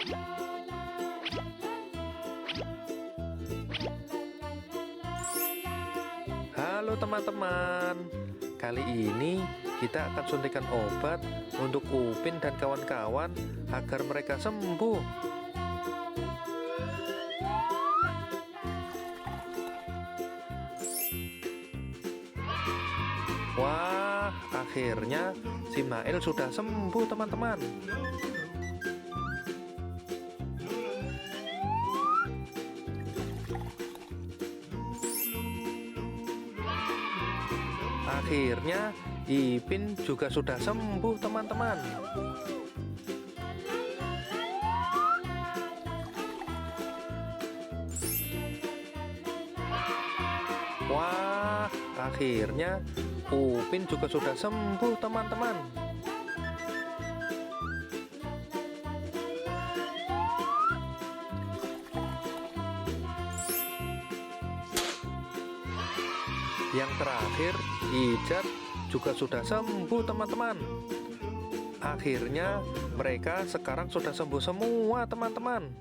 Halo teman-teman, kali ini kita akan suntikan obat untuk Upin dan kawan-kawan agar mereka sembuh. Wah, akhirnya si Mail sudah sembuh teman-teman. Akhirnya Ipin juga sudah sembuh teman-teman. Wah, akhirnya Upin juga sudah sembuh teman-teman. Yang terakhir, Ijat juga sudah sembuh teman-teman. Akhirnya mereka sekarang sudah sembuh semua teman-teman.